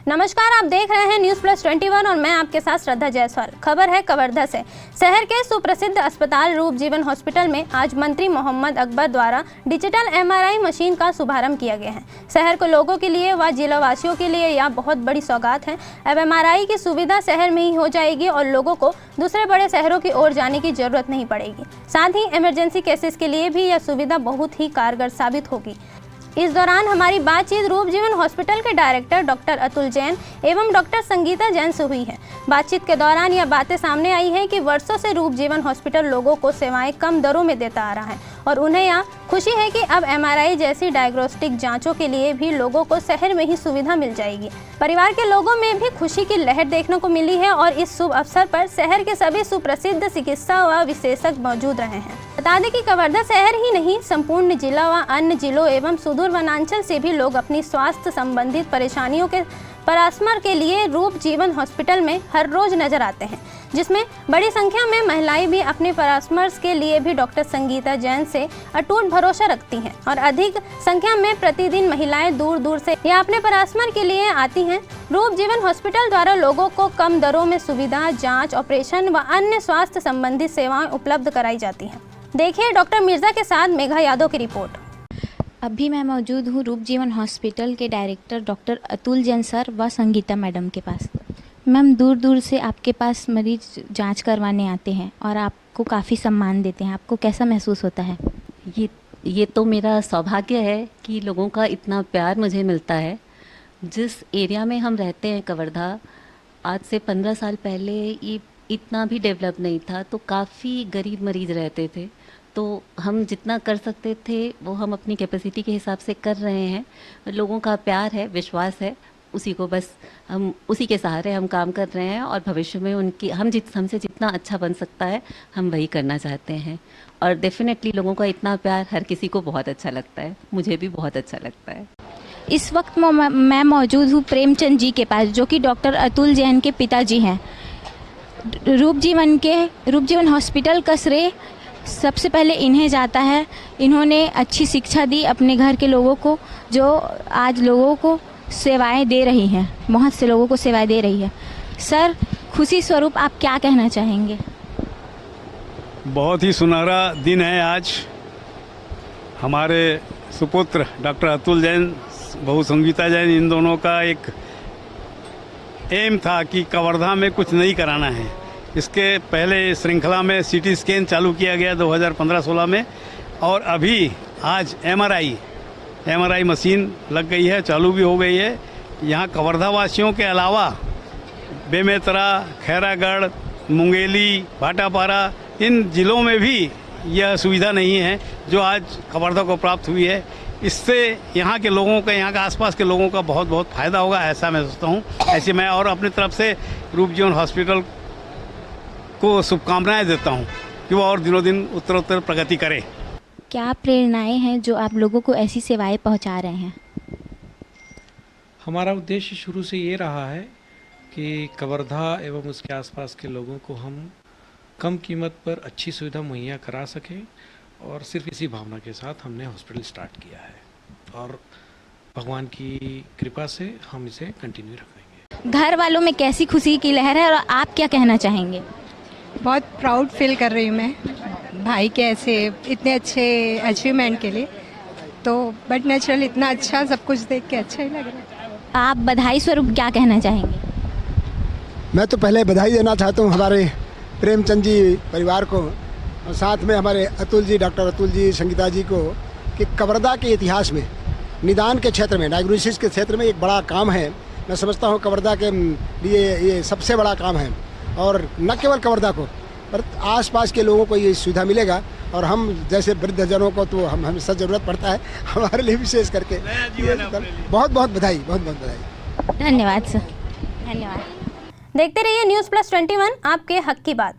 नमस्कार, आप देख रहे हैं न्यूज़ प्लस 21 और मैं आपके साथ श्रद्धा जायसवाल। खबर है कवर्धा से। शहर के सुप्रसिद्ध अस्पताल रूप जीवन हॉस्पिटल में आज मंत्री मोहम्मद अकबर द्वारा डिजिटल MRI मशीन का शुभारंभ किया गया है। शहर के लोगों के लिए व जिला वासियों के लिए यह बहुत बड़ी सौगात है। अब MRI की सुविधा शहर में ही हो जाएगी और लोगों को दूसरे बड़े शहरों की ओर जाने की जरूरत नहीं पड़ेगी। साथ ही इमरजेंसी केसेस के लिए भी यह सुविधा बहुत ही कारगर साबित होगी। इस दौरान हमारी बातचीत रूप जीवन हॉस्पिटल के डायरेक्टर डॉक्टर अतुल जैन एवं डॉक्टर संगीता जैन से हुई है। बातचीत के दौरान यह बातें सामने आई है कि वर्षों से रूप जीवन हॉस्पिटल लोगों को सेवाएं कम दरों में देता आ रहा है और उन्हें यह खुशी है कि अब MRI जैसी डायग्नोस्टिक जांचों के लिए भी लोगों को शहर में ही सुविधा मिल जाएगी। परिवार के लोगों में भी खुशी की लहर देखने को मिली है और इस शुभ अवसर पर शहर के सभी सुप्रसिद्ध चिकित्सा व विशेषज्ञ मौजूद रहे हैं। बता दें कि कवर्धा शहर ही नहीं, संपूर्ण जिला व अन्य जिलों एवं सुदूर वनांचल से भी लोग अपनी स्वास्थ्य संबंधित परेशानियों के परामर्श के लिए रूप जीवन हॉस्पिटल में हर रोज नजर आते हैं, जिसमें बड़ी संख्या में महिलाएं भी अपने परामर्श के लिए भी डॉक्टर संगीता जैन से अटूट भरोसा रखती हैं और अधिक संख्या में प्रतिदिन महिलाएं दूर दूर से या अपने परामर्श के लिए आती हैं। रूप जीवन हॉस्पिटल द्वारा लोगों को कम दरों में सुविधा, जाँच, ऑपरेशन व अन्य स्वास्थ्य संबंधित सेवाएं उपलब्ध कराई जाती हैं। देखिए डॉक्टर मिर्जा के साथ मेघा यादव की रिपोर्ट। अभी मैं मौजूद हूँ रूप जीवन हॉस्पिटल के director doctor Atul Jain sir व संगीता मैडम के पास। मैम, दूर दूर से आपके पास मरीज जांच करवाने आते हैं और आपको काफ़ी सम्मान देते हैं, आपको कैसा महसूस होता है? ये तो मेरा सौभाग्य है कि लोगों का इतना प्यार मुझे मिलता है। जिस एरिया में हम रहते हैं कवर्धा, आज से 15 साल पहले ये इतना भी डेवलप नहीं था, तो काफ़ी गरीब मरीज रहते थे। तो हम जितना कर सकते थे वो हम अपनी कैपेसिटी के हिसाब से कर रहे हैं। लोगों का प्यार है, विश्वास है, उसी को बस हम उसी के सहारे हम काम कर रहे हैं और भविष्य में उनकी हमसे जितना अच्छा बन सकता है हम वही करना चाहते हैं। और डेफिनेटली लोगों का इतना प्यार हर किसी को बहुत अच्छा लगता है, मुझे भी बहुत अच्छा लगता है। इस वक्त मैं मौजूद हूँ प्रेमचंद जी के पास, जो कि डॉक्टर अतुल जैन के पिताजी हैं। रूप जीवन हॉस्पिटल का श्रेय सबसे पहले इन्हें जाता है। इन्होंने अच्छी शिक्षा दी अपने घर के लोगों को, जो आज लोगों को सेवाएं दे रही हैं, बहुत से लोगों को सेवाएं दे रही है। सर, खुशी स्वरूप आप क्या कहना चाहेंगे? बहुत ही सुनहरा दिन है आज। हमारे सुपुत्र डॉक्टर अतुल जैन, बहू संगीता जैन, इन दोनों का एक एम था कि कवर्धा में कुछ नहीं कराना है। इसके पहले श्रृंखला में CT स्कैन चालू किया गया 2015-16 में और अभी आज MRI मशीन लग गई है, चालू भी हो गई है। यहाँ कवर्धा वासियों के अलावा बेमेतरा, खैरागढ़, मुंगेली, भाटापारा, इन जिलों में भी यह सुविधा नहीं है जो आज कवर्धा को प्राप्त हुई है। इससे यहाँ के लोगों का, यहाँ के आसपास के लोगों का बहुत बहुत फ़ायदा होगा, ऐसा मैं सोचता हूँ। ऐसे मैं और अपनी तरफ से रूप जीवन हॉस्पिटल को शुभकामनाएं देता हूँ कि वो और दिनों दिन उत्तरोत्तर प्रगति करे। क्या प्रेरणाएं हैं जो आप लोगों को ऐसी सेवाएं पहुंचा रहे हैं? हमारा उद्देश्य शुरू से ये रहा है कि कवर्धा एवं उसके आसपास के लोगों को हम कम कीमत पर अच्छी सुविधा मुहैया करा सकें, और सिर्फ इसी भावना के साथ हमने हॉस्पिटल स्टार्ट किया है और भगवान की कृपा से हम इसे कंटिन्यू रखेंगे। घर वालों में कैसी खुशी की लहर है और आप क्या कहना चाहेंगे? बहुत प्राउड फील कर रही हूँ मैं भाई के ऐसे इतने अच्छे अचीवमेंट के लिए। तो बट नेचुरल इतना अच्छा सब कुछ देख के अच्छा ही लग रहा है। आप बधाई स्वरूप क्या कहना चाहेंगे? मैं तो पहले बधाई देना चाहता हूँ हमारे प्रेमचंद जी परिवार को और साथ में हमारे अतुल जी, डॉक्टर अतुल जी, संगीता जी को, कि कवर्धा के इतिहास में निदान के क्षेत्र में, डायग्नोसिस के क्षेत्र में एक बड़ा काम है। मैं समझता हूँ कवर्धा के लिए ये सबसे बड़ा काम है और न केवल कवर्धा को पर आसपास के लोगों को ये सुविधा मिलेगा। और हम जैसे वृद्धजनों को तो हम हमेशा ज़रूरत पड़ता है, हमारे लिए विशेष करके बहुत बहुत बधाई, बहुत बहुत बधाई। धन्यवाद सर, धन्यवाद। देखते रहिए न्यूज़ प्लस 21, आपके हक की बात।